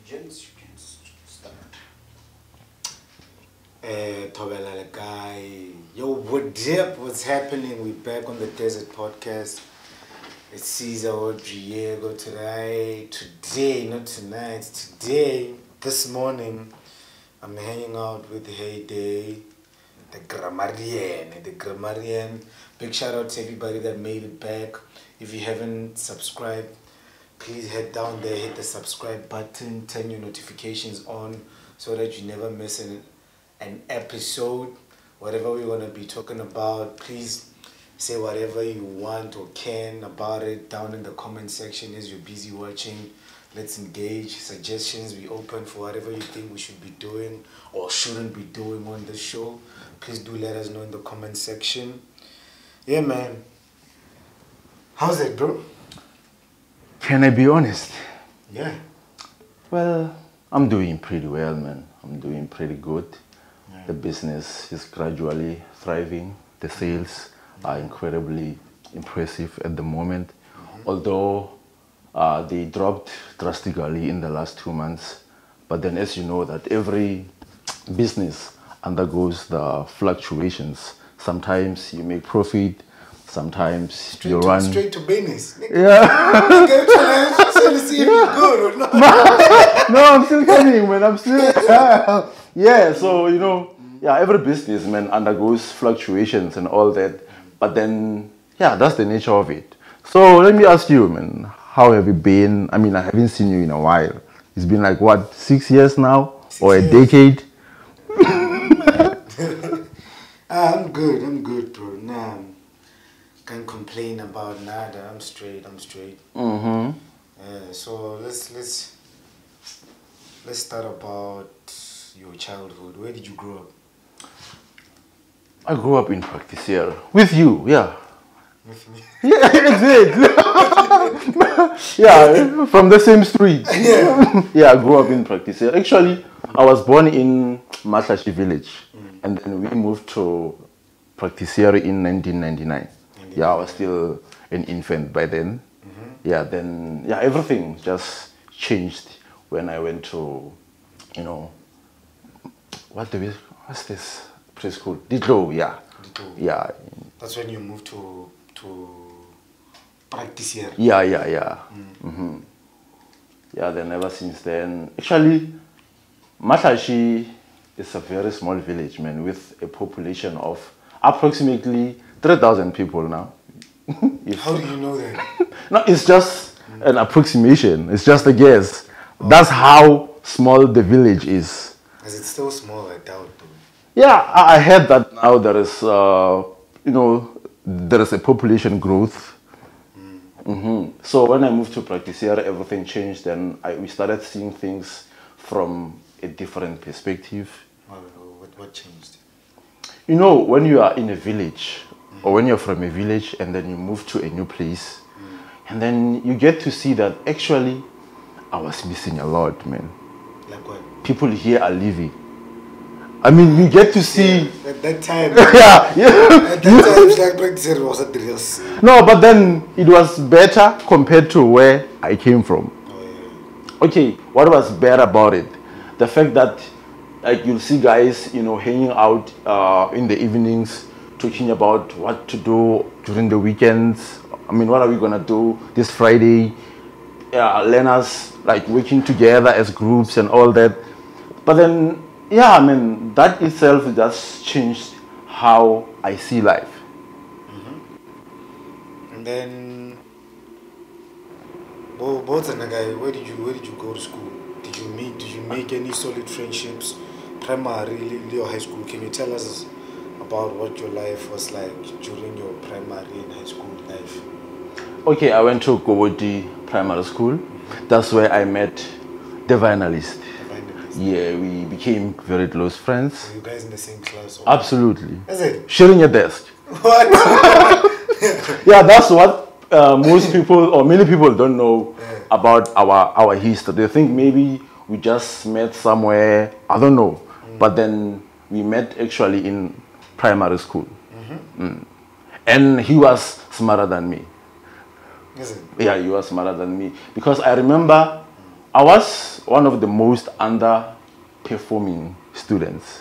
Gents, you can start. Tobela guy. Yo, what's happening? We're back on the Desert podcast. It's Caesar or Diego today, not tonight, today, this morning, I'm hanging out with HeyDay, the Grammarian. Big shout out to everybody that made it back. If you haven't subscribed, please head down there, hit the subscribe button, turn your notifications on so that you never miss an episode. Whatever we're going to be talking about, please say whatever you want or can about it down in the comment section as you're busy watching. Let's engage. Suggestions be open for whatever you think we should be doing or shouldn't be doing on this show. Please do let us know in the comment section. Yeah, man. How's it, bro? Can I be honest? Yeah. Well, I'm doing pretty well, man. I'm doing pretty good. Yeah. The business is gradually thriving. The sales are incredibly impressive at the moment. Although they dropped drastically in the last 2 months. But then, as you know, that every business undergoes the fluctuations. Sometimes you make profit, sometimes you run straight to business. Yeah. To see if you're good or not. No, I'm still coming, man. I'm still yeah. So every business, man, undergoes fluctuations and all that. But then, yeah, that's the nature of it. So let me ask you, man, how have you been? I mean, I haven't seen you in a while. It's been like, what, 6 years now? 6 or years. A decade? I'm good, bro. Nah, can't complain about nada. I'm straight. Mm-hmm. So let's start about your childhood. Where did you grow up? I grew up in Practice with you, yeah. With me? Yeah, exactly. Yeah, from the same street. Yeah. Yeah, I grew up in Practice. Actually, I was born in Mawatle village, and then we moved to Practice in 1999. Yeah, I was still an infant by then. Yeah, then everything just changed when I went to, what's this preschool? Ditlo, yeah. Ditlo. Yeah. That's when you moved to Practice here. Yeah. Yeah, then ever since then. Actually, Mawatle is a very small village, man, with a population of approximately 3,000 people now. How do you know that? No, it's just an approximation. It's just a guess. Oh. That's how small the village is. Is it still small? I doubt. Yeah, I heard that now there is, there is a population growth. So when I moved to Practice here, everything changed. Then we started seeing things from a different perspective. What changed? When you are in a village, or when you're from a village and then you move to a new place, and then you get to see that actually I was missing a lot, man. Like what? People here are living. I mean, you get to see. Yeah, at that time. yeah. At that time, it's like Practice was a drill. No, but then it was better compared to where I came from. Oh, yeah. Okay, what was bad about it? The fact that, like, you'll see guys, hanging out in the evenings, talking about what to do during the weekends. I mean, what are we gonna do this Friday? Learners like working together as groups and all that. But then, yeah, I mean, that itself just changed how I see life. And then, what's the guy? Where did you go to school? Did you make any solid friendships? Primary or high school? Can you tell us about what your life was like during your primary and high school life? Okay, I went to Kowoti Primary School. That's where I met the Vinalist. Yeah, we became very close friends. Were you guys in the same class? Absolutely. Is it? Sharing a desk. What? Yeah, that's what most people or many people don't know about our history. They think maybe we just met somewhere, I don't know. But then we met actually in primary school. And he was smarter than me. Is it? Yeah, he was smarter than me. Because I remember I was one of the most underperforming students.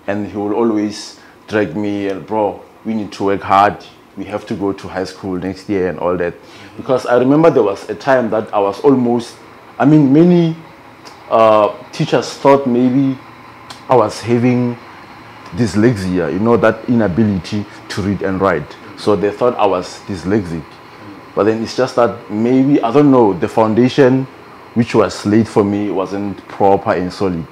And he will always drag me and, bro, we need to work hard. We have to go to high school next year and all that. Because I remember there was a time that I was almost, I mean, many teachers thought maybe I was having dyslexia, you know, that inability to read and write. So they thought I was dyslexic. But then it's just that maybe, I don't know, the foundation which was laid for me wasn't proper and solid.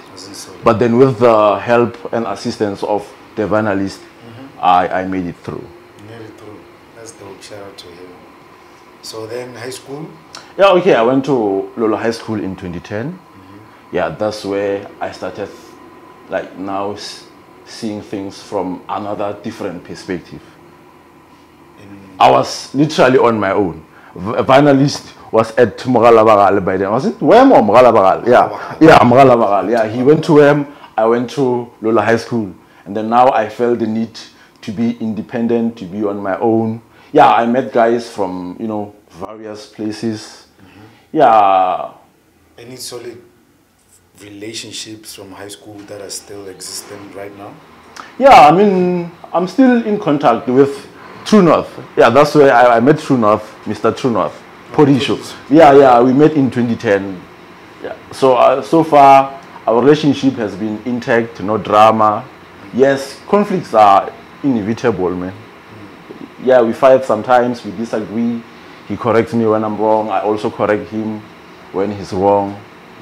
But then with the help and assistance of the analyst, I made it through. You made it through. That's dope. Shout out to him. So then high school? Yeah, okay. I went to Lolo High School in 2010. Yeah, that's where I started, like, now seeing things from another different perspective. I was literally on my own. A finalist was at Mawatle by then. Was it WEM or Mawatle? Yeah, Mawatle. Yeah, he went to WEM. I went to Lolo High School. And then now I felt the need to be independent, to be on my own. Yeah, I met guys from, you know, various places. Yeah. Any solid relationships from high school that are still existent right now? Yeah, I mean, I'm still in contact with True North. Yeah, that's where I met True North, Mr. True North, Porisho. Yeah, we met in 2010. Yeah, so so far our relationship has been intact, no drama. Yes, conflicts are inevitable, man. Yeah, we fight sometimes, we disagree. He corrects me when I'm wrong. I also correct him when he's wrong.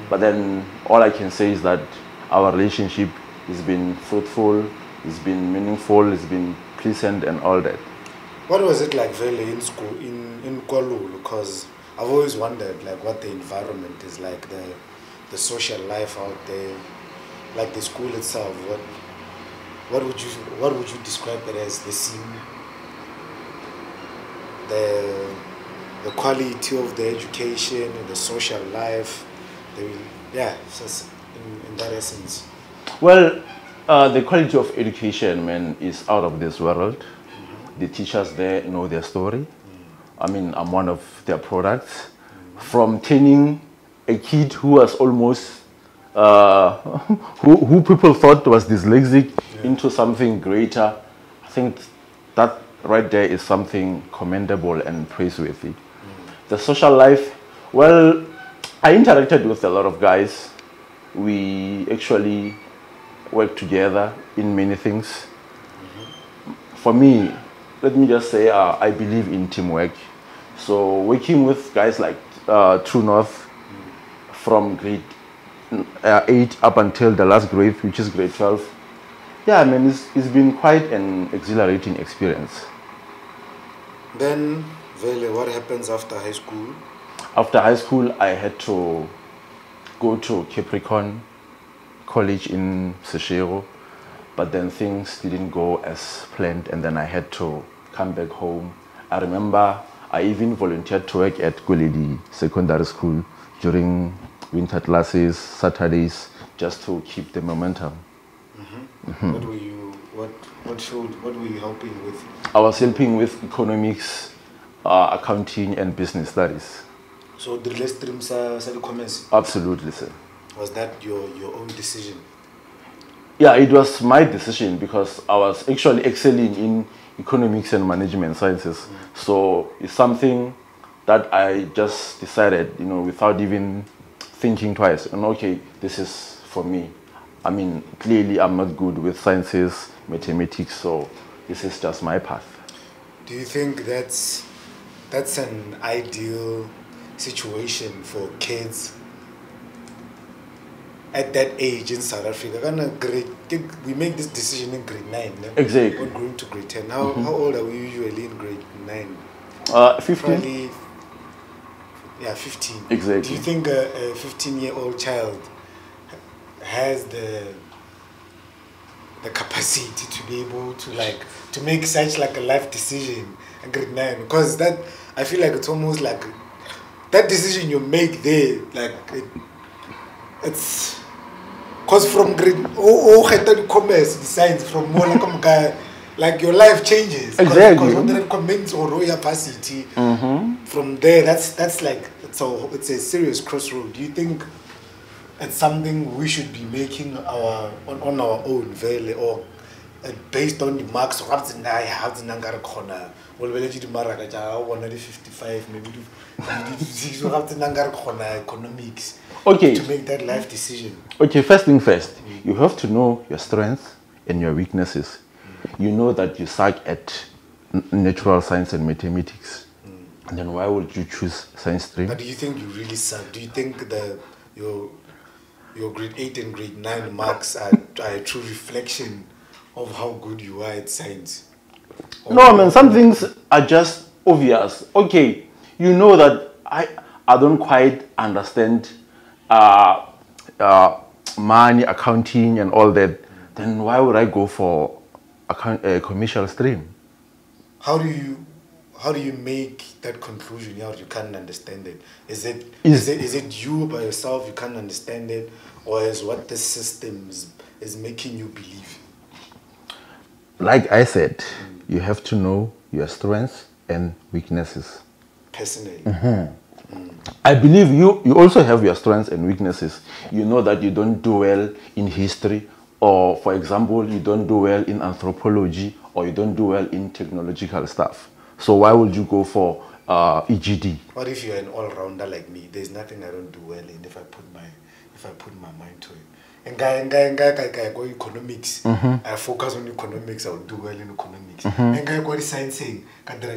But then all I can say is that our relationship has been fruitful, it's been meaningful, it's been pleasant and all that. What was it like really in school, in KwaZulu? Because I've always wondered like what the environment is like, the social life out there, like the school itself. What would you describe it as? The scene, the quality of the education, the social life, just in that essence. Well, the quality of education, man, is out of this world. The teachers there know their story. I mean, I'm one of their products. From turning a kid who was almost, who people thought was dyslexic into something greater, I think that right there is something commendable and praiseworthy. The social life, well, I interacted with a lot of guys. We actually work together in many things. For me, let me just say, I believe in teamwork. So working with guys like True North from grade 8 up until the last grade, which is grade 12. Yeah, I mean, it's been quite an exhilarating experience. Then, Vele, what happens after high school? After high school, I had to go to Capricorn College in Seshego, but then things didn't go as planned, and then I had to come back home. I remember I even volunteered to work at Goledi Secondary School during winter classes, Saturdays, just to keep the momentum. What were you helping with? I was helping with economics, accounting, and business studies. So the last streams are the comments? Absolutely, sir. Was that your own decision? Yeah, it was my decision because I was actually excelling in economics and management sciences. So it's something that I just decided, you know, without even thinking twice. And okay, this is for me. I mean, clearly I'm not good with sciences, mathematics, so this is just my path. Do you think that's an ideal situation for kids at that age in South Africa? We make this decision in grade 9, no? Exactly. When going to grade 10. How old are we usually in grade 9? 15. Probably, 15. Exactly. Do you think a 15-year-old child has the capacity to be able to make such like a life decision in grade 9? Because that, I feel like it's almost like that decision you make there, like it's because from grade commerce, the science from more like guy like your life changes. Exactly. Because when there comments or royal capacity, from there, that's like it's a serious crossroad. Do you think it's something we should be making on our own, very, or based on the marks? What's in I have the Nangara corner. Well, we'll let you do Maragaja, 155, maybe do have the Nangara corner economics. Okay. To make that life decision. Okay, first thing first, you have to know your strengths and your weaknesses. You know that you suck at natural science and mathematics. And then why would you choose science stream? But do you think you really suck? Do you think your grade 8 and grade 9 marks are a true reflection of how good you are at science? No, man, some things are just obvious. Okay, you know that I don't quite understand money, accounting and all that. Then why would I go for a commercial stream? How do you make that conclusion? You can't understand it. Is it you by yourself, you can't understand it, or is what the system is making you believe? Like I said, you have to know your strengths and weaknesses. Personally. I believe you also have your strengths and weaknesses. You know that you don't do well in history, or for example, you don't do well in anthropology, or you don't do well in technological stuff. So why would you go for EGD? What if you're an all-rounder like me? There's nothing I don't do well in if I put my mind to it. And guy go economics. I focus on economics, I'll do well in economics. And guy go science,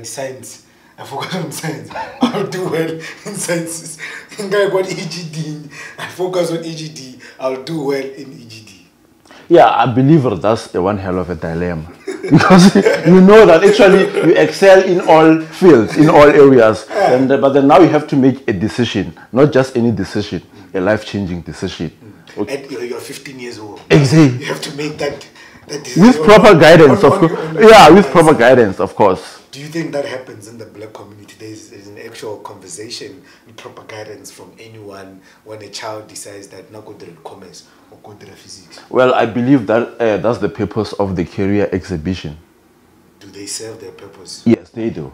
science. I focus on science, I'll do well in sciences. And guy go EGD. I focus on EGD, I'll do well in EGD. Yeah, I believe that's one hell of a dilemma. Because you know that actually you excel in all fields, in all areas. But then now you have to make a decision, not just any decision, a life-changing decision. Okay. And you're 15 years old. Exactly. You have to make that decision. With proper guidance, of course. Yeah, with proper guidance, of course. Do you think that happens in the black community? There's an actual conversation with proper guidance from anyone when a child decides that not go to commerce or go to physics? Well, I believe that that's the purpose of the career exhibition. Do they serve their purpose? Yes, they do.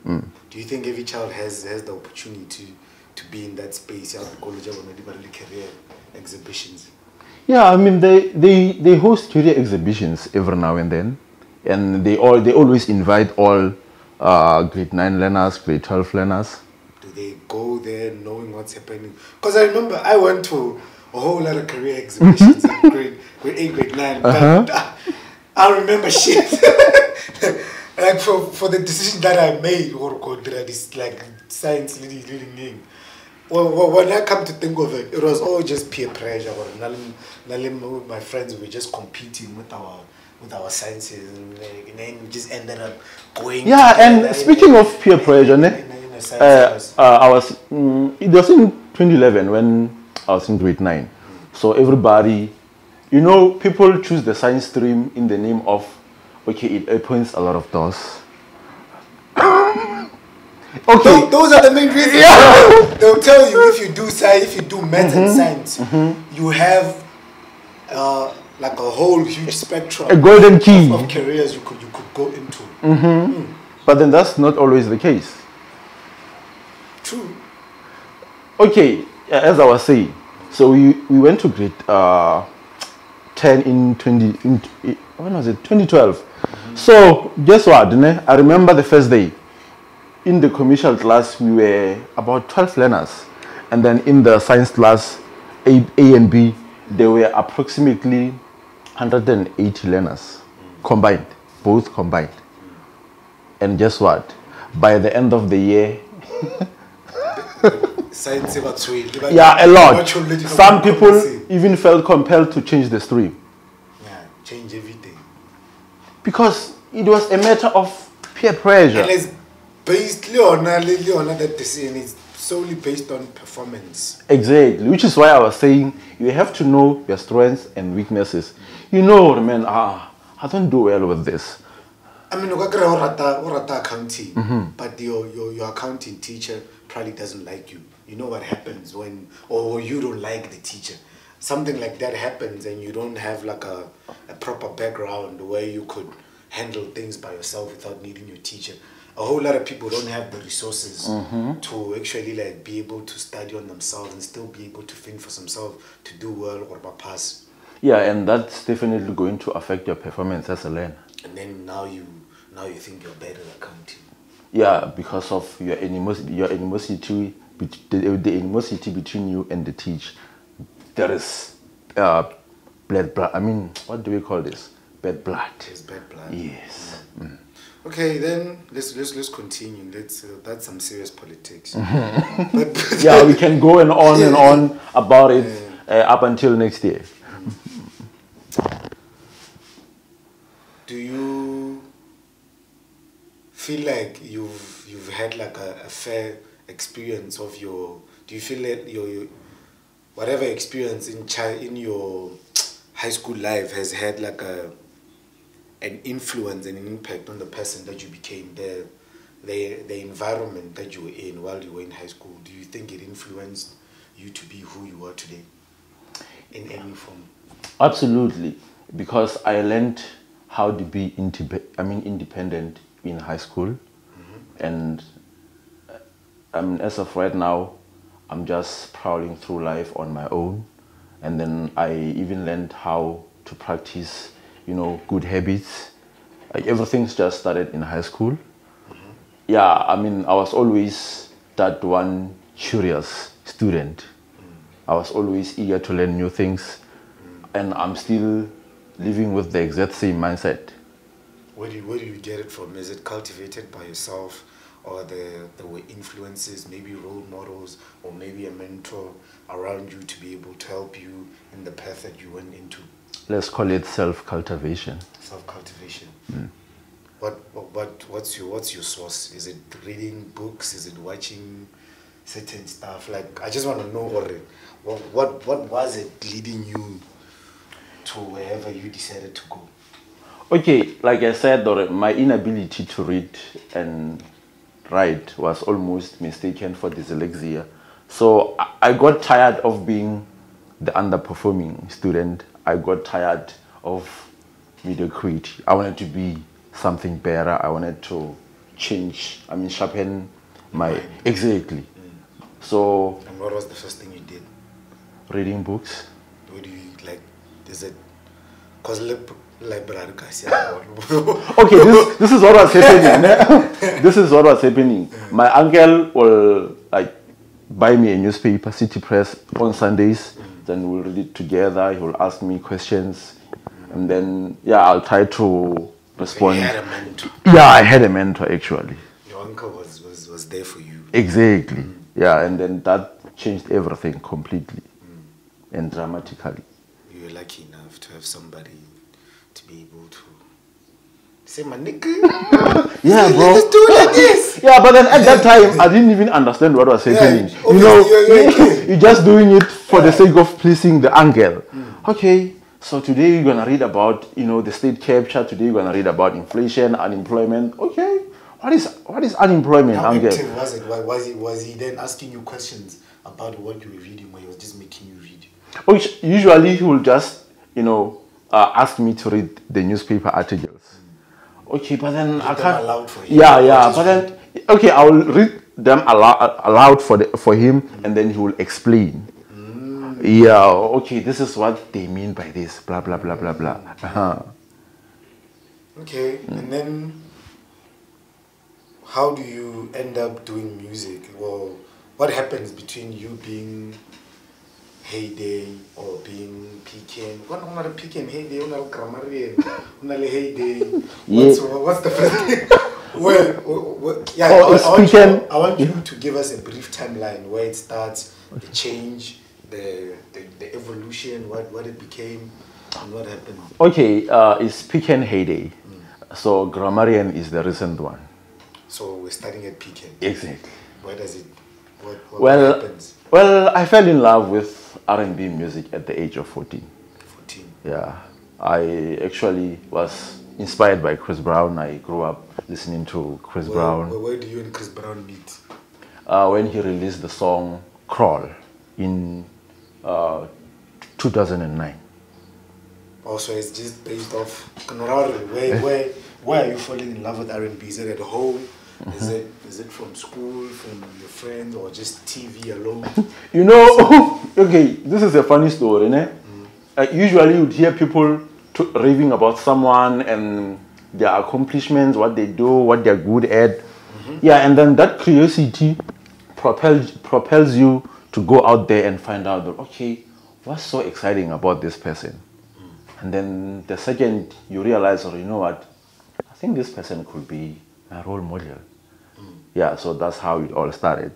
Do you think every child has the opportunity to be in that space? College career exhibitions. Yeah, I mean they host career exhibitions every now and then, and they always invite all grade 9 learners, grade 12 learners. Do they go there knowing what's happening? Because I remember I went to a whole lot of career exhibitions in grade 8, grade 9. But I remember shit. Like for the decision that I made, or this like science leading in. Well, when I come to think of it, it was all just peer pressure. My friends were just competing with our sciences, and then we just ended up going. Yeah, and speaking of peer pressure, it was in 2011 when I was in grade 9. So everybody, people choose the science stream in the name of, okay, it opens a lot of doors. Okay. Those are the main reasons. Yeah. They'll tell you if you do science, if you do math and science, you have like a whole huge spectrum, a golden key of careers you could go into. But then that's not always the case. True. Okay, as I was saying, so we went to grade 10 in 2012. So guess what? I remember the first day. In the commercial class, we were about 12 learners. And then in the science class, A and B, there were approximately 180 learners combined, both combined. And guess what? By the end of the year, science, yeah, a lot. Some people even felt compelled to change the stream. Yeah, change everything. Because it was a matter of peer pressure. And it's based on that decision is solely based on performance. Exactly, which is why I was saying you have to know your strengths and weaknesses. Man, I don't do well with this. I mean, you accounting, but your accounting teacher probably doesn't like you. You know what happens when, or you don't like the teacher. Something like that happens and you don't have like a proper background where you could handle things by yourself without needing your teacher. A whole lot of people don't have the resources to actually like be able to study on themselves and still be able to think for themselves to do well or pass. Yeah, and that's definitely going to affect your performance as a learner. And then now you think you're better at accounting. Yeah, because of your animosity, the animosity between you and the teacher. There is blood. I mean, what do we call this? Bad blood. It's bad blood. Yes. Mm. Okay, then let's continue. That's some serious politics. Yeah, we can go and on about it up until next year. Do you feel like you've had like a fair experience of your? Do you feel that your whatever experience in your high school life has had like an influence and an impact on the person that you became, the environment that you were in while you were in high school? Do you think it influenced you to be who you are today in any form? Absolutely, because I learned how to be independent in high school, and as of right now, I'm just prowling through life on my own, and then I even learned how to practice, good habits. Like everything's just started in high school. Yeah, I mean, I was always that one curious student. I was always eager to learn new things, and I'm still living with the exact same mindset. Where do you get it from? Is it cultivated by yourself, or there were influences, maybe role models, or maybe a mentor around you to be able to help you in the path that you went into? Let's call it self-cultivation. Self-cultivation. What's your source? Is it reading books? Is it watching certain stuff? Like, I just want to know what was it leading you to wherever you decided to go? Okay, like I said, my inability to read and write was almost mistaken for dyslexia. So I got tired of being the underperforming student. I got tired of mediocrity. I wanted to be something better. I wanted to sharpen my... Exactly. So... And what was the first thing you did? Reading books. What do you like? Is it... Because library guys... Okay, this is what was happening. This is what was happening. My uncle will buy me a newspaper, City Press, on Sundays. Then we'll read it together. He will ask me questions, and then I'll try to respond. You had a mentor. Yeah, I had a mentor actually. Your uncle was there for you. Exactly. Yeah, and then that changed everything completely and dramatically. You were lucky enough to have somebody to be able to say, "My nigga, yeah, bro, let's do it like this." Yeah, but then at that time, I didn't even understand what was happening. You're just doing it for the sake of pleasing the uncle. Okay, so today we're gonna read about the state capture. Today we're gonna read about inflation, unemployment. Okay, what is unemployment, How uncle? active was it? Was he then asking you questions about what you were reading, or he was just making you read? Usually he will just ask me to read the newspaper articles. Okay, but then I can't. Aloud for him. Yeah, but then okay, I will read them aloud for him, and then he will explain. Yeah, okay, this is what they mean by this. Blah blah blah blah blah. Okay, and then how do you end up doing music? Well, what happens between you being HeyDay or being PKN? What not a PKN, HeyDay, not Grammarian, not HeyDay. What's the first thing? I want you to give us a brief timeline where it starts, the change, the evolution, what it became, and what happened. Okay, it's PKN HeyDay. So Grammarian is the recent one. So we're starting at PKN. Exactly. Where does it? What happens? Well, I fell in love with R&B music at the age of 14. 14. Yeah, I actually was inspired by Chris Brown. I grew up listening to Chris Brown. Where do you and Chris Brown meet? When he released the song Crawl in 2009. Also, it's just based off where are you falling in love with R&B? Is it at home? Is it from school, from your friends, or just TV alone? You know, okay, this is a funny story, né? Usually you'd hear people raving about someone and their accomplishments, what they do, what they're good at. Yeah, and then that curiosity propels you to go out there and find out that, okay, what's so exciting about this person? And then the second you realize, or you know what, I think this person could be my role model. Yeah, so that's how it all started.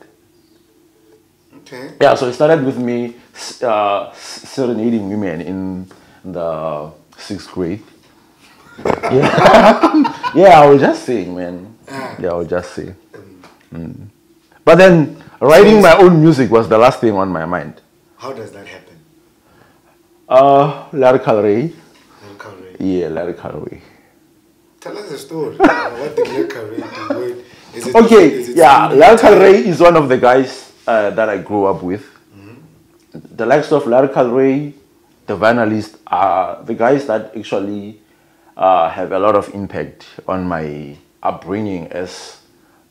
Okay. Yeah, so it started with me serenading women in the 6th grade. Yeah, yeah, I was just saying, man. Yeah, I was just saying. But then writing my own music was the last thing on my mind. How does that happen? Lyrical Ray. Lyrical Ray. Yeah, Lyrical Ray. Tell us the story. What did Lyrical Ray do? Lyrical Ray is one of the guys that I grew up with. The likes of Lyrical Ray, the Vanalist, are the guys that actually have a lot of impact on my upbringing as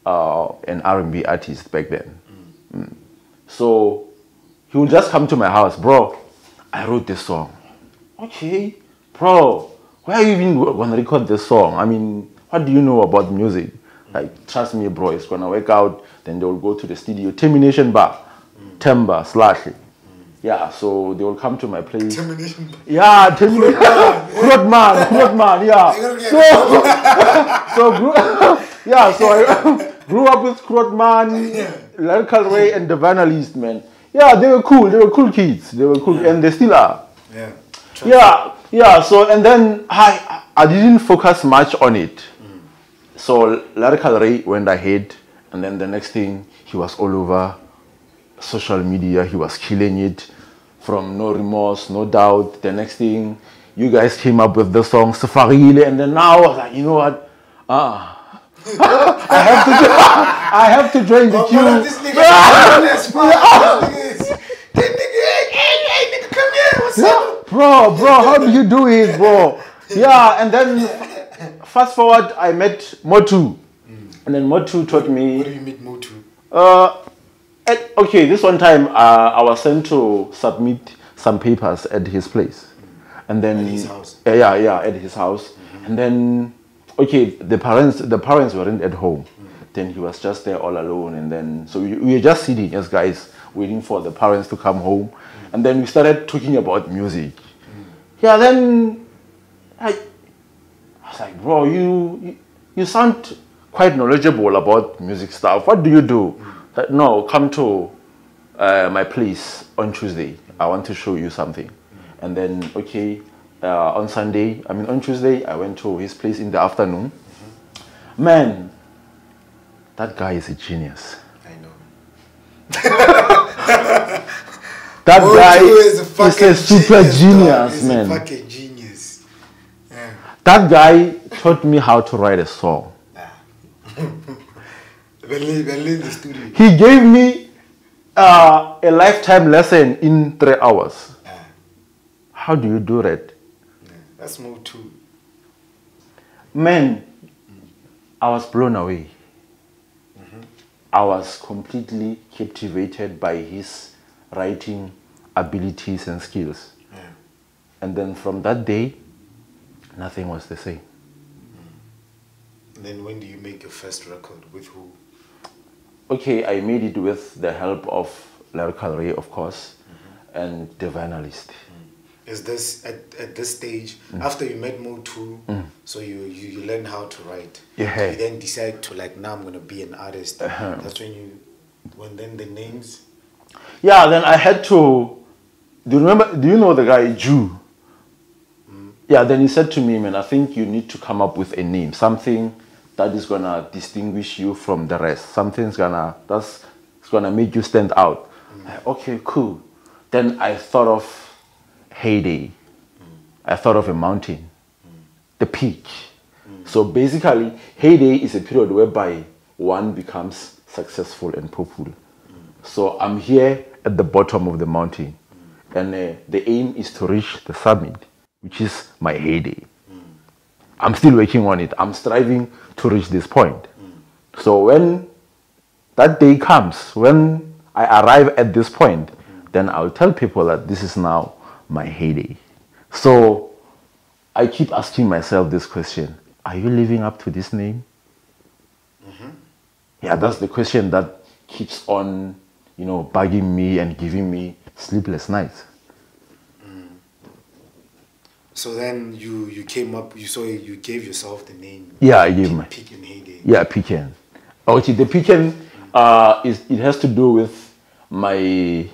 an R&B artist back then. So he would just come to my house, bro, I wrote this song. Okay, bro, where are you even going to record this song? I mean, what do you know about music? Like, trust me, bro, it's going to work out. Then they will go to the studio, Termination Bar, Timber, Slashy. Yeah, so they will come to my place. Termination Bar. Yeah, Termination Bar. Grootman, yeah. So I grew up with Grootman, Lyrical Ray, and the Vanalist, man. Yeah, they were cool kids. They were cool, and they still are. Yeah. So, and then I didn't focus much on it. So Lyrical Ray went ahead, and then the next thing, he was all over social media. He was killing it from No Remorse, No Doubt. The next thing, you guys came up with the song Safarile, and then now I was like, you know what? I have to join the queue. This nigga, nigga, come here. What's up? Bro, how do you do it, bro? Yeah, and then fast forward, I met MO2. And then MO2 taught me... What do you meet MO2? Okay, this one time I was sent to submit some papers at his place. And then... At his house? Yeah, at his house. And then, okay, the parents weren't at home. Then he was just there all alone. And then, so we were just sitting as guys, waiting for the parents to come home. And then we started talking about music. Yeah, then I was like, bro, you sound quite knowledgeable about music stuff. What do you do? Like, no, come to my place on Tuesday. I want to show you something. And then, okay, on Tuesday, I went to his place in the afternoon. Man, that guy is a genius. I know. That guy is a super genius, man. He's a fucking genius. Yeah. That guy taught me how to write a song. He gave me a lifetime lesson in 3 hours. How do you do that? That's MO2. Man, I was blown away. I was completely captivated by his writing abilities and skills. And then from that day, nothing was the same. And then when do you make your first record? With who? Okay, I made it with the help of Lyrical Ray, of course, and the Vanalist. Is this at this stage, after you met MO2, so you learn how to write? Yeah. You then decide to, like, now I'm going to be an artist. That's when then the names? Yeah, then I had to, do you know the guy Jew? Yeah, then he said to me, man, I think you need to come up with a name, something that is going to distinguish you from the rest. Something's that's going to make you stand out. Okay, cool. Then I thought of HeyDay. I thought of a mountain, the peak. So basically, HeyDay is a period whereby one becomes successful and popular. So I'm here at the bottom of the mountain, and the aim is to reach the summit. which is my heyday. I'm still working on it. I'm striving to reach this point. So when that day comes, when I arrive at this point, then I'll tell people that this is now my heyday. So I keep asking myself this question: are you living up to this name? Yeah, that's the question that keeps on, bugging me and giving me sleepless nights. So then you came up, you gave yourself the name. Yeah, I gave my Pick and Heyday. Yeah, Pecan. Okay, the Pecan it has to do with my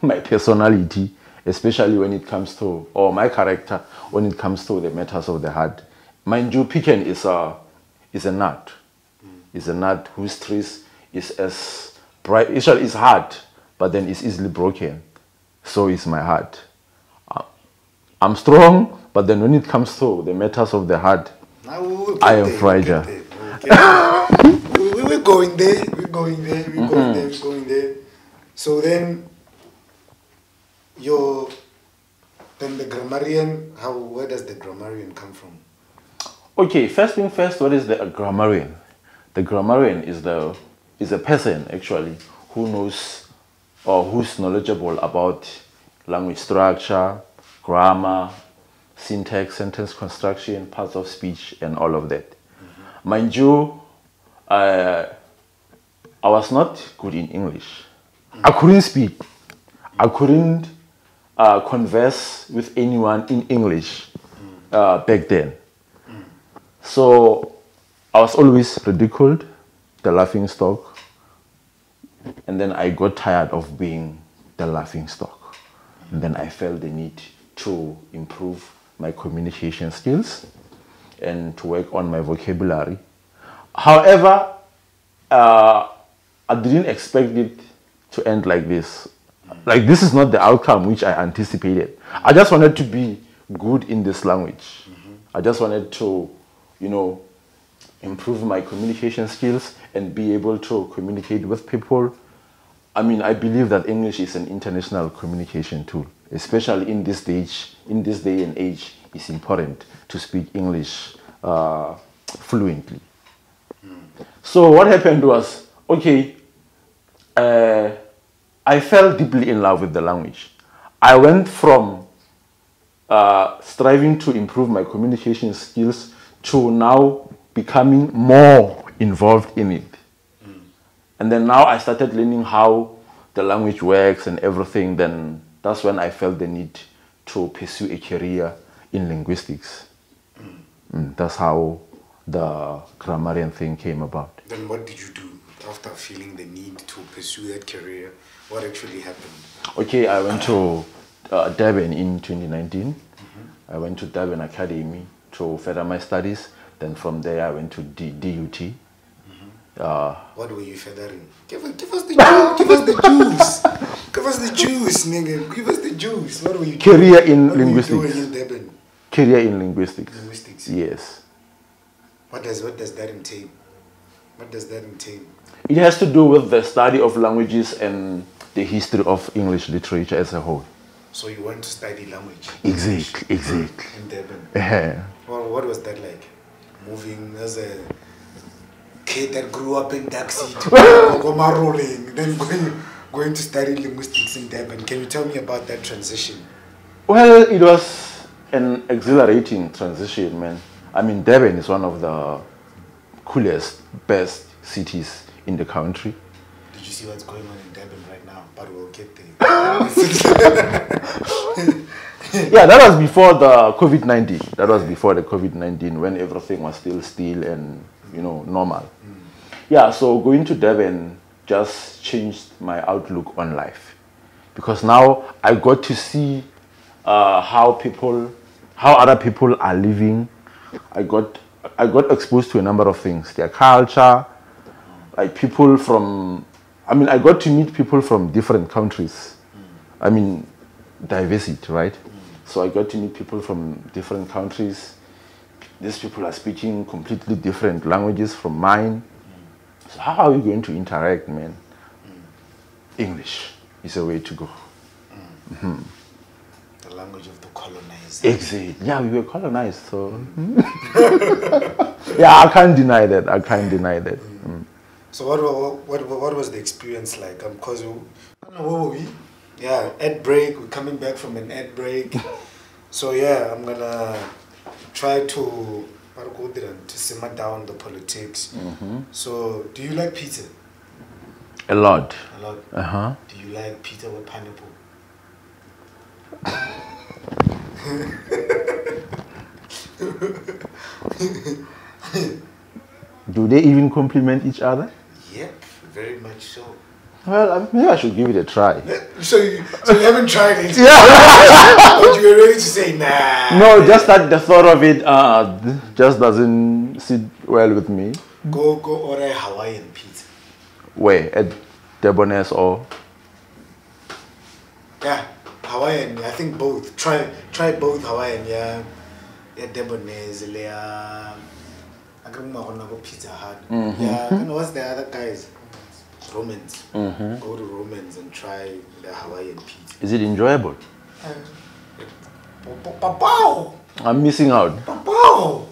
my personality, especially when it comes to, or my character when it comes to the matters of the heart. Mind you, Pecan is a nut. It's a nut whose trace is as bright. It's hard, but then it's easily broken. So is my heart. I'm strong, but then when it comes to the matters of the heart, I am fragile. We're going there. We're going there. We're going there. We're going there. So then, then the grammarian. Where does the grammarian come from? Okay, first thing first. What is the grammarian? The grammarian is a person actually who knows or who's knowledgeable about language structure, grammar, syntax, sentence construction, parts of speech, and all of that. Mind you, I was not good in English. I couldn't speak. I couldn't converse with anyone in English back then. So I was always ridiculed, the laughing stock, and then I got tired of being the laughing stock. And then I felt the need to improve my communication skills and to work on my vocabulary. However, I didn't expect it to end like this. Like, this is not the outcome which I anticipated. I just wanted to be good in this language. I just wanted to, improve my communication skills and be able to communicate with people. I mean, I believe that English is an international communication tool, especially in this day and age. It's important to speak English fluently. So what happened was, okay, I fell deeply in love with the language. I went from striving to improve my communication skills to now becoming more involved in it. And then now I started learning how the language works and everything. Then that's when I felt the need to pursue a career in linguistics. That's how the grammarian thing came about. Then what did you do after feeling the need to pursue that career? What actually happened? Okay, I went to Durban in 2019. I went to Durban Academy to further my studies. Then from there I went to DUT. What were you feathering? Give us the juice. Give us the juice. Give us the juice, nigga. Give us the juice. What were you doing? Career in linguistics. What were you doing in Durban? Career in linguistics. Linguistics. Yes. What does that entail? What does that entail? It has to do with the study of languages and the history of English literature as a whole. So you went to study language? Exactly. In Durban. Well, what was that like? Moving as a kid that grew up in taxi to Mawatle, then going to study linguistics in Durban. Can you tell me about that transition? Well, it was an exhilarating transition, man. I mean, Durban is one of the coolest, best cities in the country. Did you see what's going on in Durban right now? But we'll get there. Yeah, that was before the COVID-19. That was before the COVID-19, when everything was still and, normal. Yeah, so going to Durban just changed my outlook on life. Because now I got to see how other people are living. I got exposed to a number of things. Their culture, like people from, I got to meet people from different countries. Diversity, right? So I got to meet people from different countries. These people are speaking completely different languages from mine. So how are we going to interact, man? English is a way to go. The language of the colonized. Exactly. Yeah, we were colonized, so yeah, I can't deny that. I can't deny that. So what was the experience like? Because where were we? Yeah, ad break. We're coming back from an ad break. So yeah, I'm gonna try to simmer down the politics. So do you like pizza? A lot. A lot. Do you like pizza with pineapple? Do they even compliment each other? Yep, very much so. Well, maybe I should give it a try. So you haven't tried it? Yeah. But you were ready to say nah. No, just that the thought of it just doesn't sit well with me. Go order Hawaiian pizza. Where? At Debonair's or? Yeah, Hawaiian. I think both. Try both Hawaiian. Yeah, Debonair's. I don't know Pizza Hut. Yeah, and what's the other guys? Romans. Go to Romans and try the Hawaiian pizza. Is it enjoyable? Pow! I'm missing out. Pow!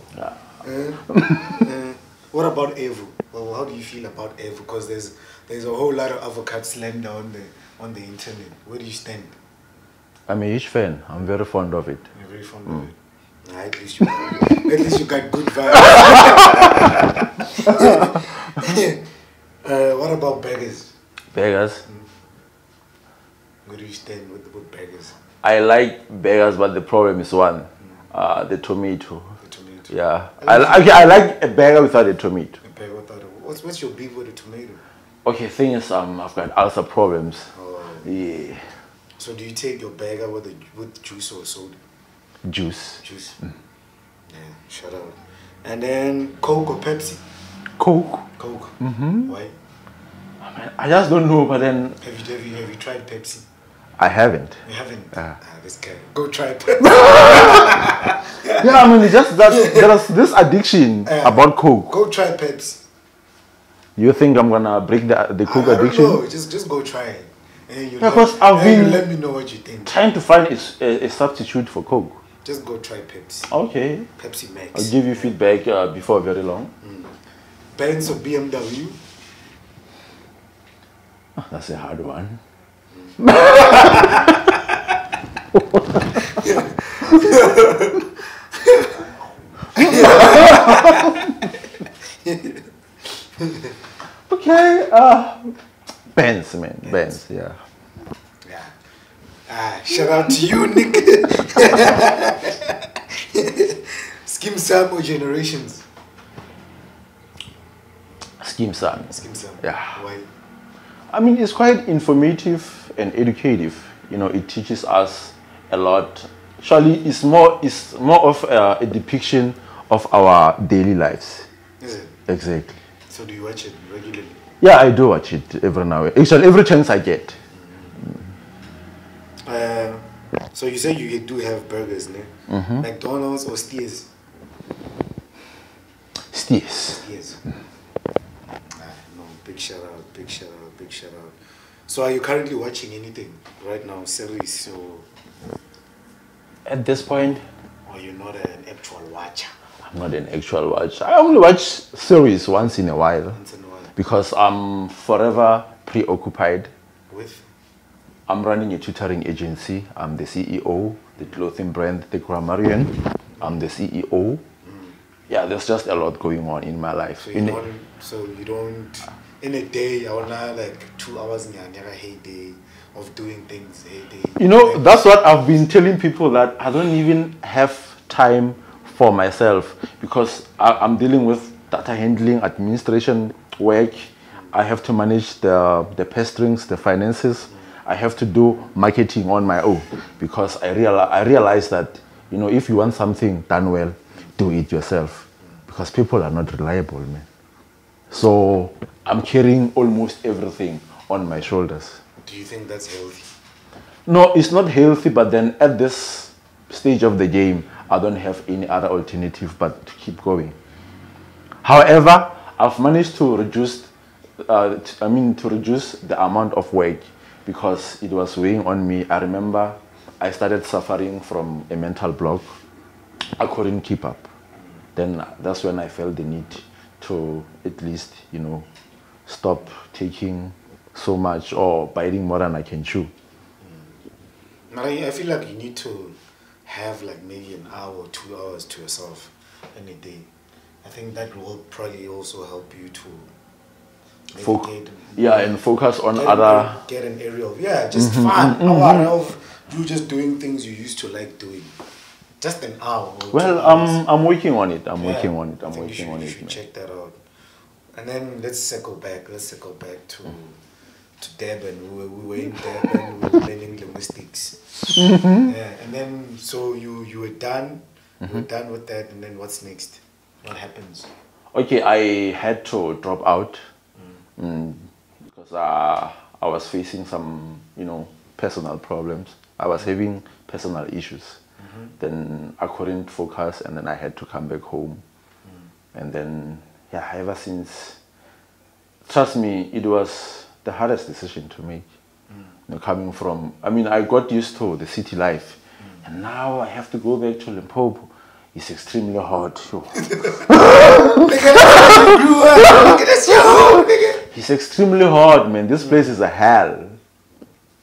What about Evu? Well, how do you feel about Evu? Because there's a whole lot of avocado slander on the internet. Where do you stand? I'm a huge fan. I'm very fond of it. You're very fond of it. Nah, at least you got good vibes. What about burgers? Burgers? Where do you stand with burgers? I like burgers, but the problem is one, the tomato. The tomato. Yeah. I like a burger without a tomato. A burger without a... What's your beef with the tomato? Okay, thing is, I've got ulcer problems. Oh. Yeah. So do you take your burger with juice or soda? Juice. Juice. Yeah, shout out. And then Coke or Pepsi? Coke. Coke. Why? I just don't know, but then... Have you tried Pepsi? I haven't. You haven't? This guy. Go try Pepsi. Yeah, I mean, it's just that there's this addiction about Coke. Go try Pepsi. You think I'm gonna break the Coke addiction? No, just go try it. And you because I've been let me know what you think. Trying to find a substitute for Coke. Just go try Pepsi. Okay. Pepsi Max. I'll give you feedback before very long. Benz or BMW? Oh, that's a hard one. Okay. Benz, man. Benz, yeah. Shout out to you, Nick. Skim Sam or Generations? Skim Sam. Skim Sam. Yeah. Why? I mean, it's quite informative and educative. You know, it teaches us a lot. Actually, it's more of a depiction of our daily lives. Is it? Exactly. So do you watch it regularly? Yeah, I do watch it every now and then. Actually, every chance I get. So you say you do have burgers, ne? McDonald's or Steers? Steers. Steers. No, big shout out, big shout out, big shout out. So are you currently watching anything right now, series or? At this point, or you're not an actual watcher? I'm not an actual watcher. I only watch series once in a while. Once in a while. Because I'm forever preoccupied. With? I'm running a tutoring agency. I'm the CEO, the clothing brand, the Grammarian. I'm the CEO. Yeah, there's just a lot going on in my life. So you don't, in a day, I will not like 2 hours in your HeyDay of doing things, HeyDay. You know, that's what I've been telling people, that I don't even have time for myself because I'm dealing with data handling, administration work. I have to manage the purse strings, the finances. I have to do marketing on my own because I realize that, you know, if you want something done well, do it yourself because people are not reliable, man. So I'm carrying almost everything on my shoulders. Do you think that's healthy? No, it's not healthy, but then at this stage of the game, I don't have any other alternative but to keep going. However, I've managed to reduce the amount of work because it was weighing on me. I remember I started suffering from a mental block. I couldn't keep up. Then that's when I felt the need to at least, you know, stop taking so much or biting more than I can chew. I feel like you need to have like maybe an hour or 2 hours to yourself in a day. I think that will probably also help you to and focus on get an area of just fun. Hour of you just doing things you used to like doing. Just an hour. Well, I'm working on it. I'm working on it. You should check that out. And then let's circle back. To Durban. We were in Durban. We were learning linguistics. And then so you were done. You were done with that. And then what's next? What happens? Okay, I had to drop out because I was facing some, you know, personal problems. I was having personal issues. Then I couldn't focus, and then I had to come back home. And then, ever since, trust me, it was the hardest decision to make. You know, coming from, I got used to the city life, and now I have to go back to Limpopo. It's extremely hot. It's extremely hot, man. This place is a hell.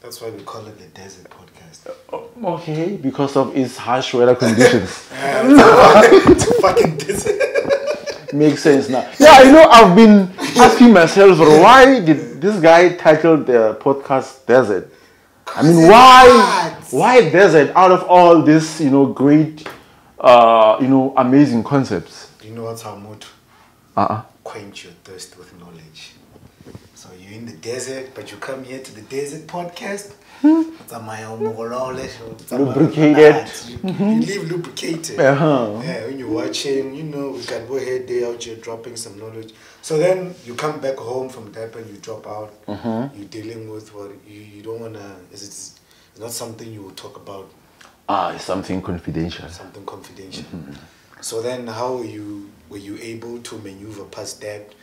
That's why we call it the Desert Podcast. Okay, because of its harsh weather conditions. It's a fucking desert. Makes sense now. Yeah, I know. I've been asking myself, why did this guy title the podcast Desert? Why Desert out of all this, you know, great, amazing concepts? You know what's our motto? Quench your thirst with knowledge. So you're in the desert, but you come here to the Desert Podcast. Lubricated. You leave lubricated. When you're watching, you know, we got HeyDay out here dropping some knowledge. So then you come back home from that and you drop out. You're dealing with what you don't want to, it's not something you will talk about. It's something confidential. So then how were you able to maneuver past that?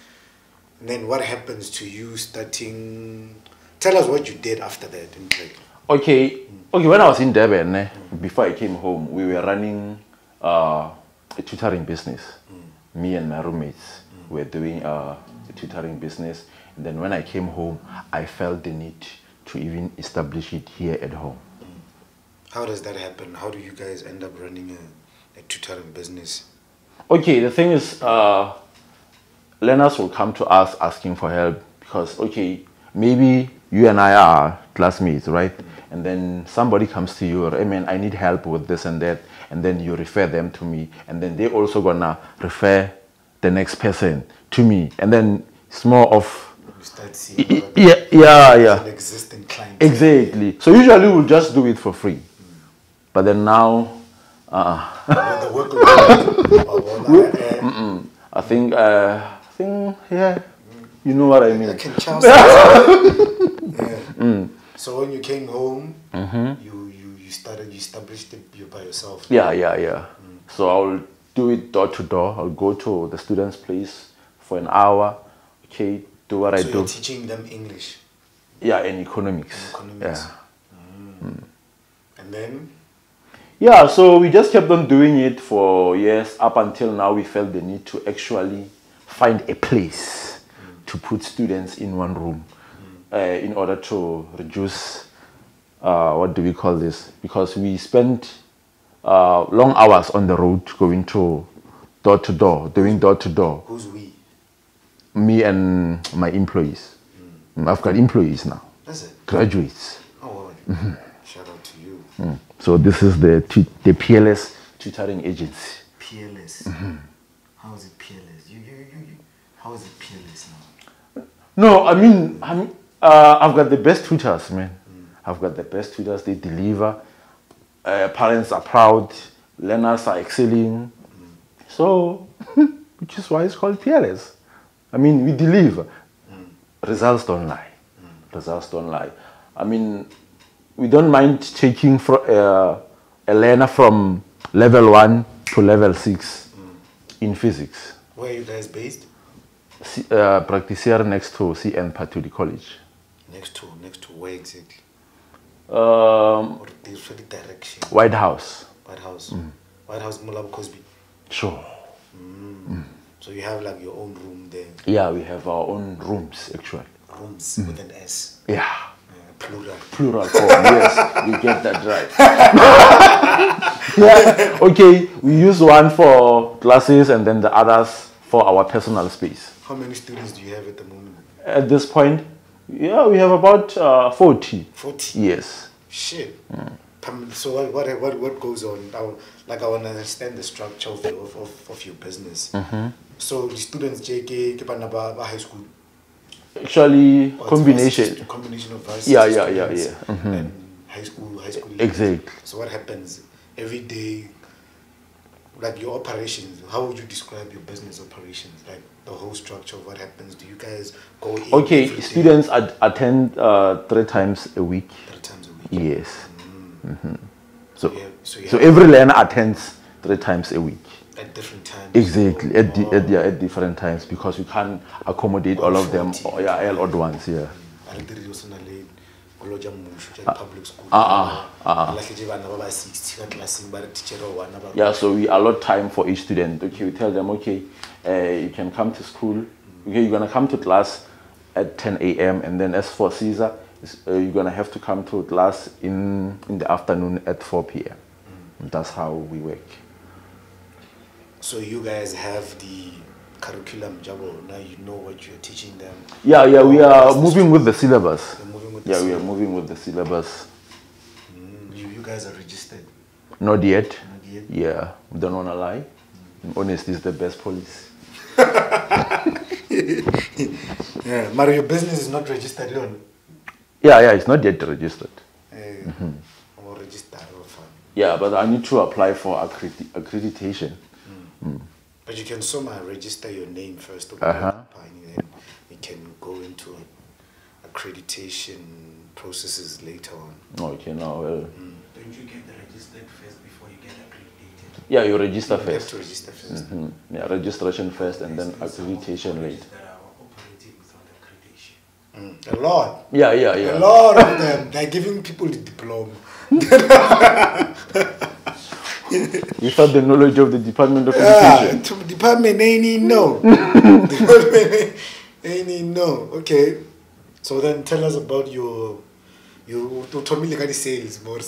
And then what happens to you starting? Tell us what you did after that. Okay, when I was in Durban, before I came home, we were running a tutoring business. Me and my roommates were doing a tutoring business. And then when I came home, I felt the need to even establish it here at home. How does that happen? How do you guys end up running a tutoring business? Okay, the thing is, learners will come to us asking for help because, maybe you and I are classmates, right? And then somebody comes to you, I need help with this and that, and then you refer them to me, and then they also gonna refer the next person to me, and then it's more of you start seeing an existing client. Exactly. So usually we'll just do it for free, but then now, the workload. I think you know what I mean. So when you came home, you established it by yourself. Yeah. So I'll do it door to door. I'll go to the student's place for an hour. Okay, do what I do. So you're teaching them English. Yeah, and economics. Yeah. And then. Yeah, so we just kept on doing it for years up until now. We felt the need to actually find a place to put students in one room in order to reduce, what do we call this? Because we spent long hours on the road going to door to door, doing door to door. Who's we? Me and my employees. I've got employees now. That's it? Graduates. Oh, shout out to you. So this is the PLS tutoring agency. PLS? How is it PLS? How is it PLS now? No, I've got the best tutors, man. I've got the best tutors. They deliver. Parents are proud. Learners are excelling. So, which is why it's called PLS. We deliver. Results don't lie. Results don't lie. We don't mind taking a learner from level 1 to level 6 in physics. Where are you guys based? Practitioner next to CN Patuli College. Next to where exactly? different direction. White House. White House. White House, Mulab Cosby. Sure. So you have like your own room there. Yeah, we have our own rooms actually. Rooms with an S. Yeah. Plural. Plural form, yes, you get that right. Yeah, okay, we use one for classes and then the others for our personal space. How many students do you have at the moment? At this point, yeah, we have about 40. 40? Yes. Shit. So what goes on? I want to understand the structure of your business. So the students, JK, Kepanaba, high school? Actually, combination. Combination of varsity Yeah. And high school. Exactly. So what happens every day? Like your operations, how would you describe your business operations? Like the whole structure of what happens? Do you guys go in? Okay, students attend 3 times a week. 3 times a week? Yes. So So every learner attends 3 times a week. at different times? Exactly, at different times because we can't accommodate all of them all at once. Yeah. Public school. Yeah, so we allot time for each student. Okay, we tell them, okay, you can come to school. Okay, you're gonna come to class at 10 a.m. and then as for Caesar, you're gonna have to come to class in the afternoon at 4 p.m. That's how we work. So you guys have the curriculum, Jabo. Now you know what you're teaching them. Yeah, we are moving with the syllabus. We are moving with the syllabus. You guys are registered? Not yet. Yeah, we don't want to lie. Honesty is the best policy. Yeah, but your business is not registered on? Yeah, it's not yet registered. Or registered. Yeah, but I need to apply for accreditation. But you can somehow register your name first, and then you can go into accreditation processes later on. Okay, now well. Don't you get registered first before you get accredited? Yeah, you register first. You have to register first. Yeah, registration first and then accreditation later. A lot. Yeah. A lot of them. They're giving people the diploma. Without the knowledge of the Department of Education. Department ain't no. Department ain't no. Okay. So then tell us about you told me like the sales, but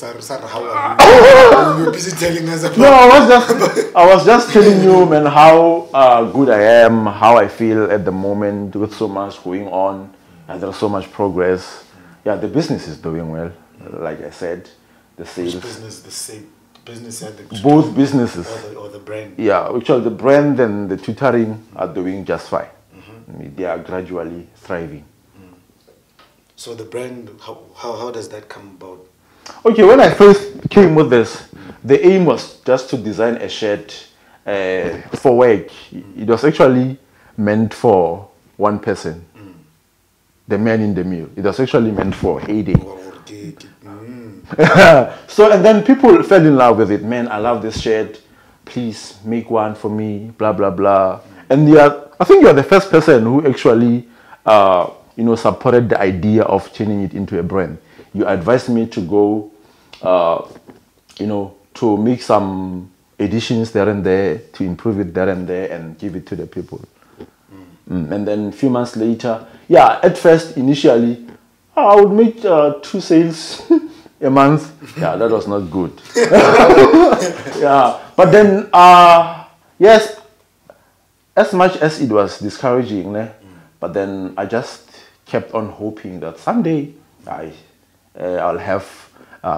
how are you? You're busy telling us about. No, I was just telling you, man, how good I am, how I feel at the moment with so much going on, and there's so much progress. Yeah, the business is doing well. Like I said, the sales. Which business? The same business and the both businesses. Or the brand. Yeah, actually the brand and the tutoring are doing just fine. They are gradually thriving. So the brand, how does that come about? Okay, when I first came with this, the aim was just to design a shirt for work. It was actually meant for one person, the man in the mirror. It was actually meant for HeyDay. So, and then people fell in love with it. Man, I love this shirt. Please make one for me, blah, blah, blah. And I think you're the first person who actually supported the idea of changing it into a brand. You advised me to go, to make some additions there and there, to improve it there and there, and give it to the people. And then a few months later, at first, initially, I would make 2 sales a month. Yeah, that was not good. But then, yes, as much as it was discouraging, but then I just kept on hoping that someday I'll have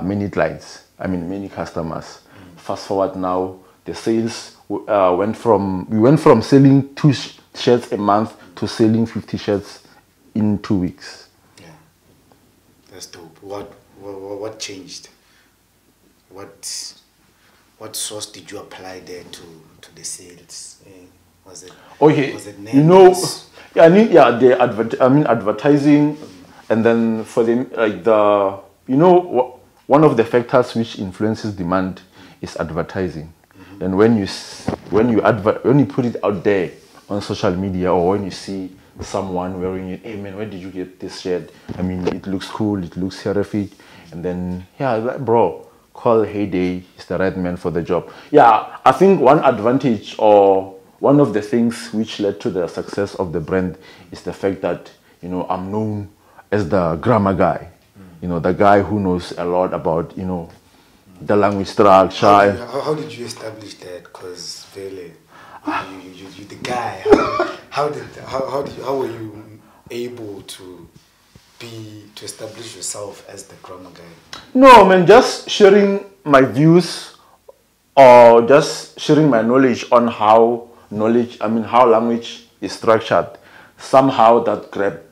many clients, many customers. Fast forward now, the sales we went from selling 2 shirts a month to selling 50 shirts in 2 weeks. Yeah, that's dope. What changed? What source did you apply there to the sales? Was it names? Advertising, and then for them one of the factors which influences demand is advertising. And when you put it out there on social media, or when you see someone wearing it, hey man, where did you get this shirt? It looks cool, it looks terrific, and then bro, call HeyDay is the right man for the job. Yeah, I think one advantage or one of the things which led to the success of the brand is the fact that, you know, I'm known as the grammar guy. You know, the guy who knows a lot about, you know, the language structure. How did you establish that? Because really, you the guy. How were you able to establish yourself as the grammar guy? No, man, just sharing my views or just sharing my knowledge on how language is structured. Somehow that grabbed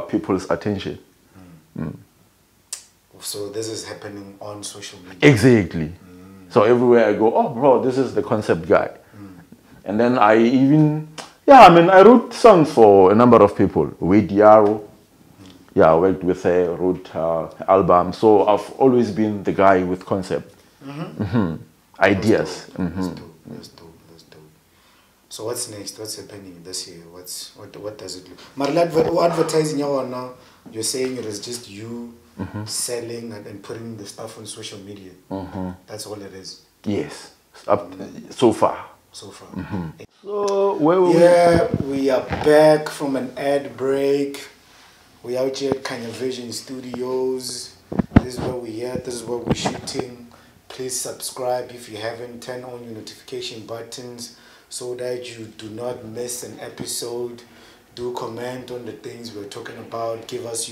people's attention. So this is happening on social media. Exactly. So everywhere I go, oh bro, this is the concept guy. And then I wrote songs for a number of people. With Yaro, I worked with her, wrote her album. So I've always been the guy with concept, ideas. That's dope. So what's next? What's happening this year? What does it look? Marla, advertising now. You're saying it is just you selling and putting the stuff on social media. That's all it is. Yes, so far. So where were we are back from an ad break. We out here at Kanya Vision Studios. This is where we at. This is where we're shooting. Please subscribe if you haven't. Turn on your notification buttons so that you do not miss an episode. Do comment on the things we're talking about. Give us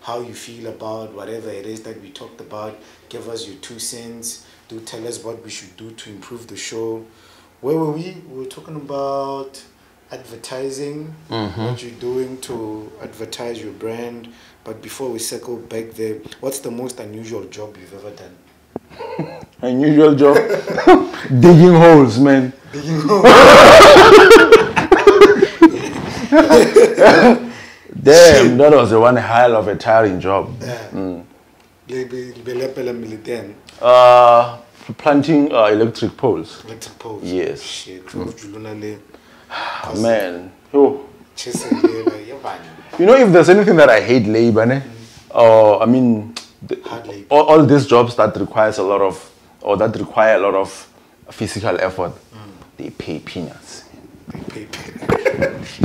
how you feel about whatever it is that we talked about. Give us your 2 cents. Do tell us what we should do to improve the show. Where were we? We were talking about advertising, what you're doing to advertise your brand. But before we circle back there, what's the most unusual job you've ever done? Unusual job? Digging holes, man. Digging holes? Damn, that was one hell of a tiring job. Planting electric poles. Electric poles? Yes. Shit. Man. Oh. You know, if there's anything that I hate, labor, all these jobs that require a lot of physical effort, they pay peanuts. They pay peanuts.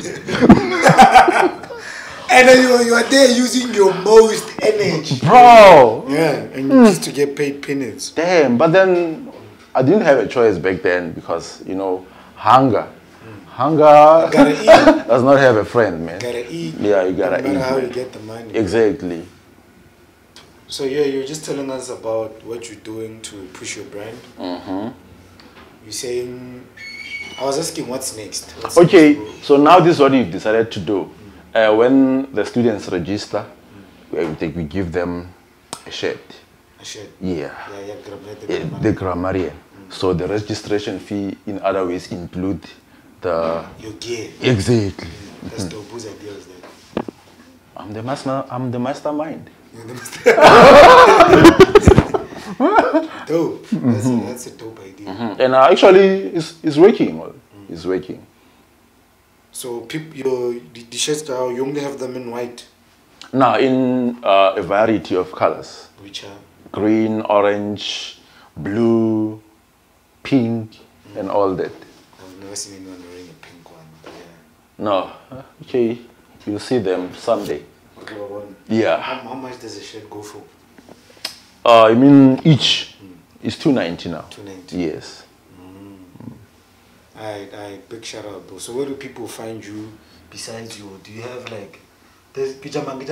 And then you are there using your most energy. Bro! Yeah, and just to get paid peanuts. Damn, but then I didn't have a choice back then because, you know, hunger. Hunger does not have a friend, man. You gotta eat. Yeah, you gotta eat. No matter how you get the money. Exactly. So yeah, you're just telling us about what you're doing to push your brand. You're saying, I was asking what's next. Okay, so now this is what you've decided to do. When the students register, we give them a shirt. A shirt? Yeah. The grammarian. So the registration fee in other ways include your gear. Exactly. That's dope. Whose idea is that? I'm the mastermind. You're the mastermind. Dope. That's a dope idea. And actually, it's working. It's working. So the shirts, you only have them in white? No, in a variety of colors. Which are? Green, orange, blue, pink, and all that. I've never seen anyone wearing a pink one. Yeah. No. Okay, you'll see them someday. Yeah. How much does a shirt go for? I mean, each is $2.90 now. $2.90? Yes. Alright, big shout out, bro. So where do people find you besides you? Do you have like this number?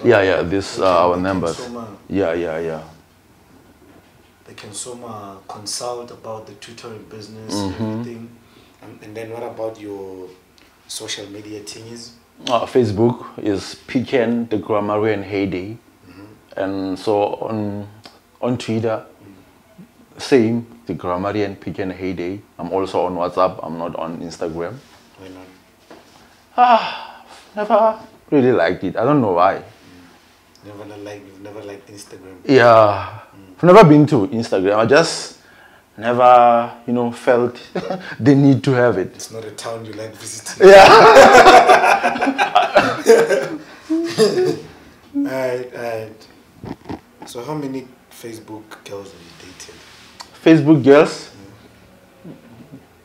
Yeah, this our numbers. Yeah. They can consult about the tutoring business and everything. And then what about your social media thingies? Facebook is PKN, the Grammarian HeyDay. And so on Twitter, same, the Grammarian PKN HeyDay. I'm also on WhatsApp. I'm not on Instagram. Why not? Never really liked it. I don't know why. You've never liked Instagram? Yeah. I've never been to Instagram. I just never, felt the need to have it. It's not a town you like visiting. Yeah. Alright. So how many Facebook girls that you dated? Facebook girls?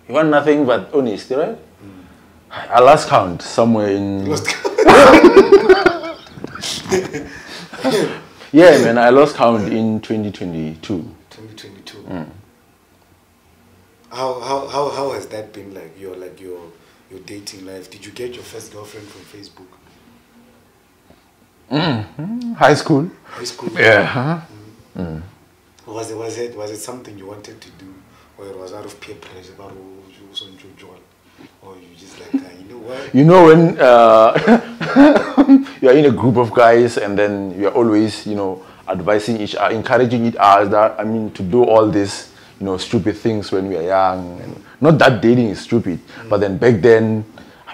You want nothing but honesty, right? I lost count somewhere in... Lost count? Yeah, man, I lost count in 2022. 2022. How has that been like your dating life? Did you get your first girlfriend from Facebook? High school. High school. Yeah. Was it something you wanted to do, or it was out of peer pressure? Or you just like, you know what? You know when you're in a group of guys and then you're always, advising each other, encouraging each other, to do all this, stupid things when we are young. And not that dating is stupid, but then back then,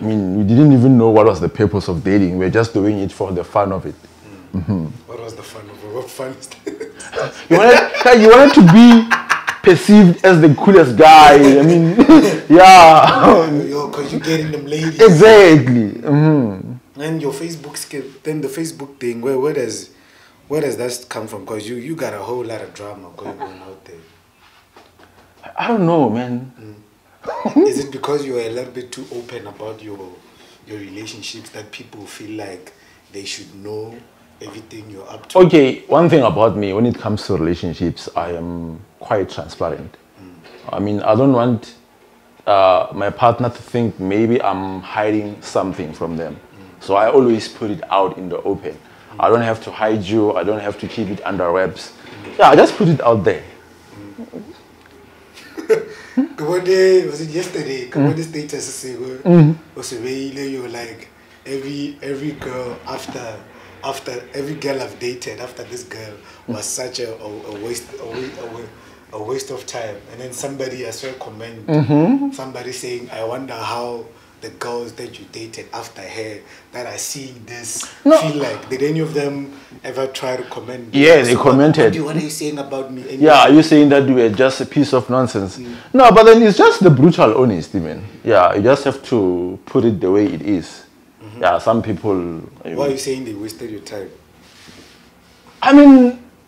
we didn't even know what was the purpose of dating. We were just doing it for the fun of it. What was the fun of it? What fun is that? you wanted to be perceived as the coolest guy. Yeah. Because you're getting them ladies. Exactly. And your Facebook skill, then the Facebook thing, where does that come from? Because you got a whole lot of drama going on out there. I don't know, man. Is it because you are a little bit too open about your relationships that people feel like they should know everything you're up to? Okay, one thing about me, when it comes to relationships, I am quite transparent. I don't want my partner to think maybe I'm hiding something from them. So I always put it out in the open. I don't have to hide you. I don't have to keep it under wraps. Yeah, I just put it out there. Was it yesterday? The status say you were like every girl after every girl I've dated after this girl was such a waste of time. And then somebody, I saw a comment, somebody saying, I wonder how the girls that you dated after her that are seeing this feel like. Did any of them ever try to comment? Yeah, they commented. What are you saying about me? Yeah, are you saying that we were just a piece of nonsense? No, but then it's just the brutal honesty, man. Yeah, you just have to put it the way it is. Yeah, some people... Why are you saying they wasted your time?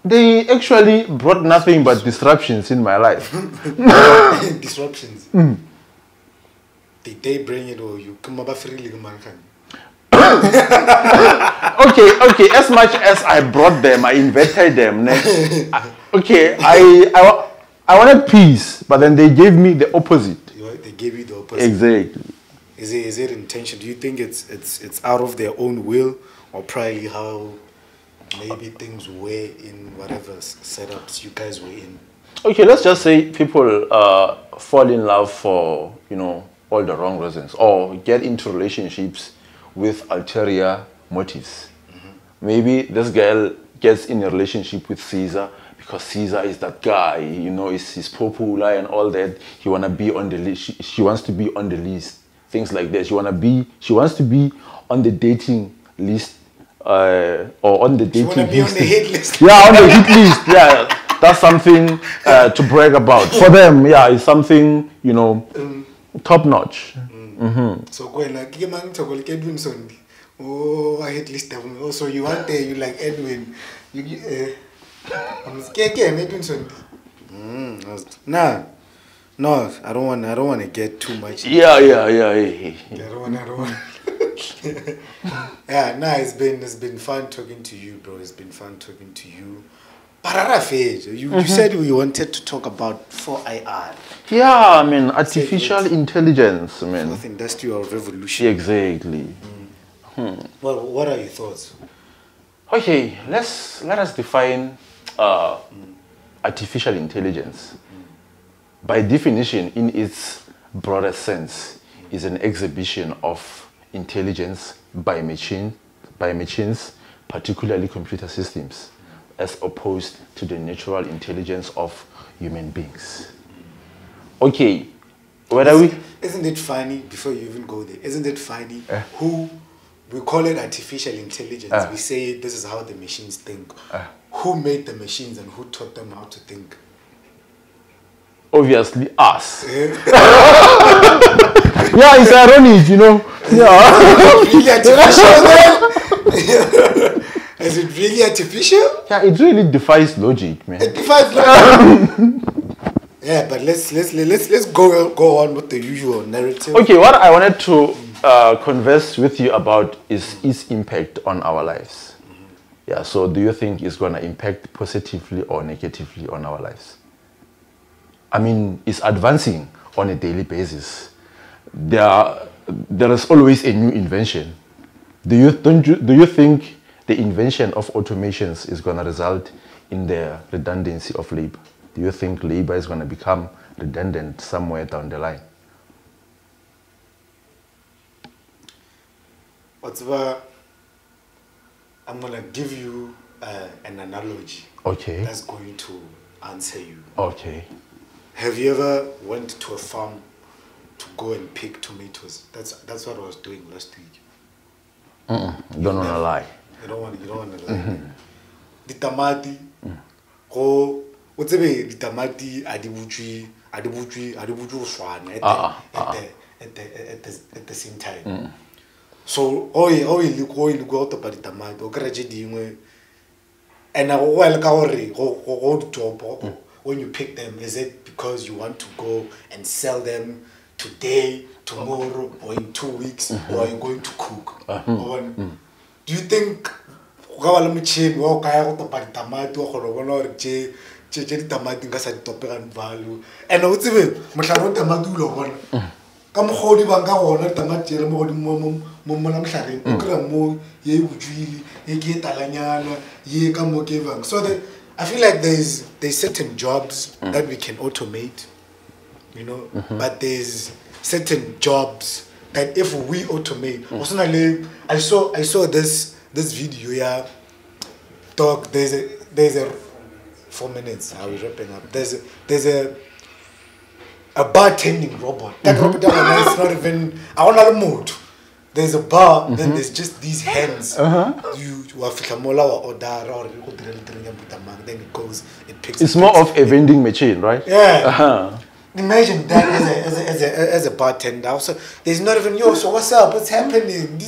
They actually brought nothing but disruptions in my life. Disruptions? Did they bring it or you come about freely? Okay, as much as I brought them, I invited them. Okay, I wanted peace, but then they gave me the opposite. They gave you the opposite? Exactly. Is it intention? Do you think it's out of their own will, or probably how maybe things were in whatever setups you guys were in? Okay, let's just say people fall in love for, all the wrong reasons, or get into relationships with ulterior motives. Maybe this girl gets in a relationship with Caesar because Caesar is that guy, he's popular and all that. He wanna be on the list. She wants to be on the list. Things like that. She wants to be on the dating list, or on the dating list. She wanna be on the hit list. Yeah, on the hit list. Yeah, that's something to brag about. For them, yeah, it's something top notch. So going like Edwin Sondi. Oh, I hit list them. Also, you want there? You like Edwin? I'm scared. Edwin Sondi. No, I don't want to get too much. Yeah. I don't want. Yeah, it's been fun talking to you, bro. It's been fun talking to you. You said we wanted to talk about 4IR. Yeah, artificial intelligence, man. Fourth Industrial Revolution. Exactly. Well, what are your thoughts? Okay, let us define artificial intelligence. By definition, in its broader sense, is an exhibition of intelligence by machines, particularly computer systems, as opposed to the natural intelligence of human beings. Okay, Isn't it funny, before you even go there, isn't it funny who, we call it artificial intelligence, we say this is how the machines think. Who made the machines and who taught them how to think? Obviously us. Yeah, it's ironic, Yeah. Really artificial, man. Is it really artificial? Yeah, it really defies logic, man. It defies logic. Yeah, but let's go on with the usual narrative. Okay, what I wanted to converse with you about is its impact on our lives. Yeah, so do you think it's going to impact positively or negatively on our lives? I mean, it's advancing on a daily basis. There is always a new invention. Do you think the invention of automations is going to result in the redundancy of labor? Do you think labor is going to become redundant somewhere down the line? I'm going to give you an analogy. Okay. That's going to answer you. Okay. Have you ever went to a farm to go and pick tomatoes? That's what I was doing last week. Don't want to lie. You don't want to lie. The tamati, what's the tamati? At the same time. So, you look out about the tamati. And when you pick them, is it because you want to go and sell them today, tomorrow, or in 2 weeks, or are you going to cook? Do you think value? And what's it? Come hold banga ona tamati le mo mo la mhlare ukra mo ye bujwili e ke talanyana ye ka mo kevang. So that I feel like there's certain jobs that we can automate, you know, but there's certain jobs that if we automate, I saw this video, yeah. Talk, there's a 4 minutes, how we wrapping up. There's a bartending robot. That robot is not even, I want to mood. There's a bar, then there's just these hands. You are or then it goes, it picks. It's more of a vending machine, right? Yeah. Imagine that as a bartender. Also, there's not even so what's up? What's happening?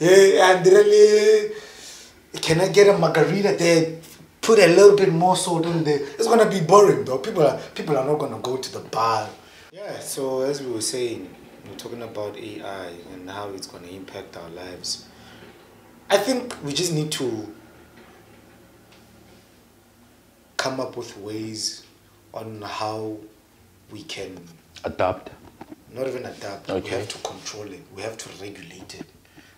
And really, can I get a margarita there? Put a little bit more salt in there. It's gonna be boring though. People are not gonna go to the bar. Yeah. So as we were saying, we're talking about AI and how it's gonna impact our lives. I think we just need to come up with ways on how we can adapt. Not even adapt. Okay. We have to control it. We have to regulate it.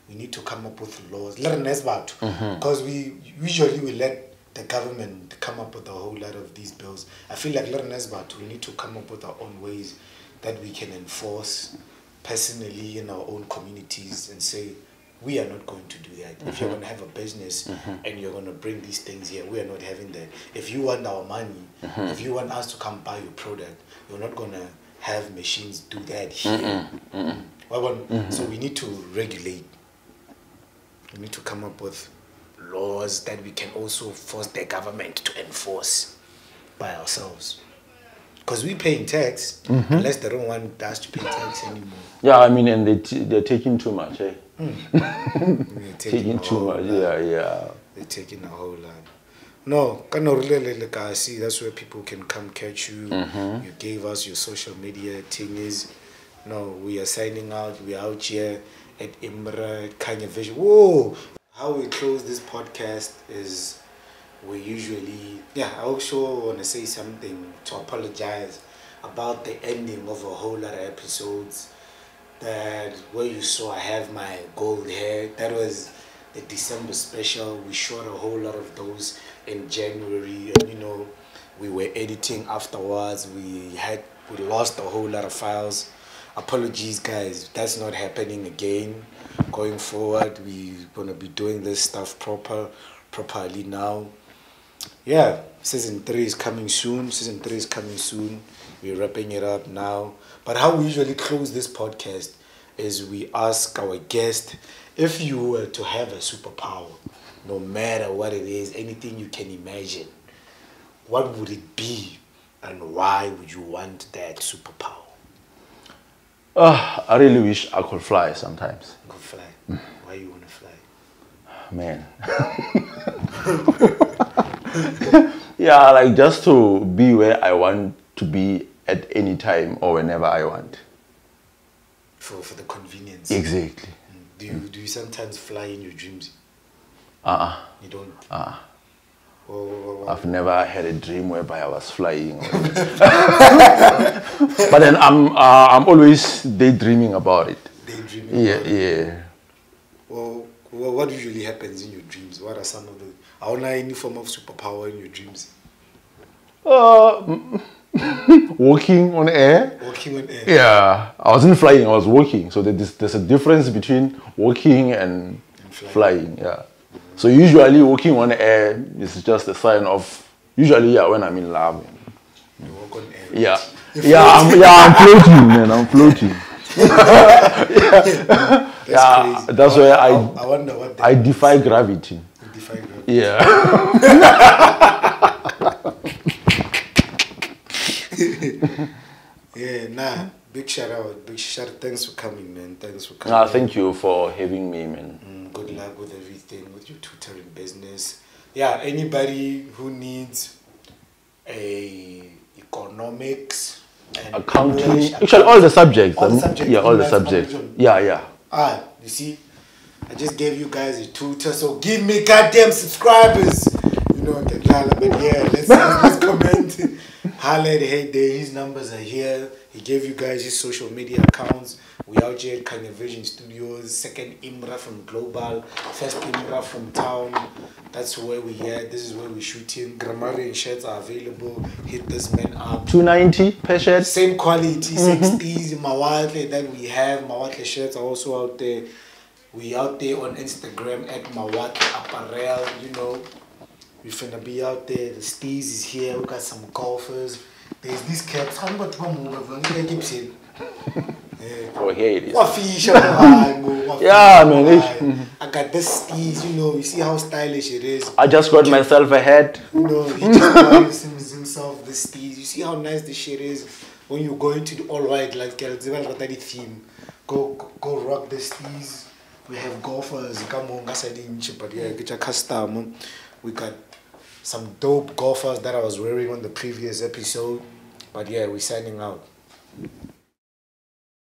We need to come up with laws. Because we usually let the government come up with a whole lot of these bills. I feel like we need to come up with our own ways that we can enforce personally in our own communities and say, we are not going to do that. If you're going to have a business and you're going to bring these things here, we are not having that. If you want our money, if you want us to come buy your product, you're not going to have machines do that here. So we need to regulate. We need to come up with laws that we can also force the government to enforce by ourselves. Because we're paying tax, unless they don't want us to pay tax anymore. Yeah, I mean, and they're taking too much, eh? They're taking too much, yeah. They're taking a whole lot. No, see, that's where people can come catch you. You gave us your social media thingies. No, we are signing out. We are out here at Imra Kanya Vision. Whoa! How we close this podcast is we usually, I also want to say something to apologize about the ending of a whole lot of episodes. That where you saw I have my gold hair, that was the December special. We shot a whole lot of those in January, and we were editing afterwards. We lost a whole lot of files. Apologies, guys. That's not happening again. Going forward, we're gonna be doing this stuff properly now. Yeah, season 3 is coming soon. We're wrapping it up now. But how we usually close this podcast is we ask our guest, if you were to have a superpower, no matter what it is, anything you can imagine, what would it be and why would you want that superpower? I really wish I could fly sometimes. You could fly. Why you want to fly? Man. Yeah, like just to be where I want to be at any time or whenever I want. For the convenience. Exactly. Do you sometimes fly in your dreams? You don't? I've never had a dream whereby I was flying. But then I'm always daydreaming about it. Daydreaming. Yeah. Well, what usually happens in your dreams? What are some of the... Are there any form of superpower in your dreams? Walking on air. Walking on air. Yeah, I wasn't flying, I was walking. So there's a difference between walking and flying. Yeah. So usually walking on air is just a sign of, usually when I'm in love. You walk on air. Yeah. I'm floating, man. I'm floating. That's where I wonder what I defy gravity. You defy gravity. Yeah. Yeah, big shout out. Thanks for coming, man. Thanks for coming. Thank you for having me, man. Good luck with everything, with your tutoring business. Yeah, anybody who needs economics and accounting, actually all the subjects. All the subjects. Yeah, all the subjects. Yeah. You see, I just gave you guys a tutor, so give me goddamn subscribers. You know, but yeah, let's comment. Holla at HeyDay, his numbers are here. He gave you guys his social media accounts. We out here at Kanye Vision Studios, second Imra from Global, first Imra from town. That's where we at. This is where we shooting. Grammarian shirts are available. Hit this man up. $290 per shirt. Same quality, 60s. Mawatle that we have. Mawatle shirts are also out there. We out there on Instagram at Mawatle Apparel. You know, we finna be out there. The steez is here. We got some golfers. There's these caps. How about Oh, here it is. Yeah, man. I got this steez, you know. You see how stylish it is. I just got myself a hat. You know, he just buys himself the steez. You see how nice this shit is when you go into the all white, like the theme. Go rock the steez. We have golfers. Come on, but yeah, get your custom. We got some dope golfers that I was wearing on the previous episode. But yeah, we're signing out.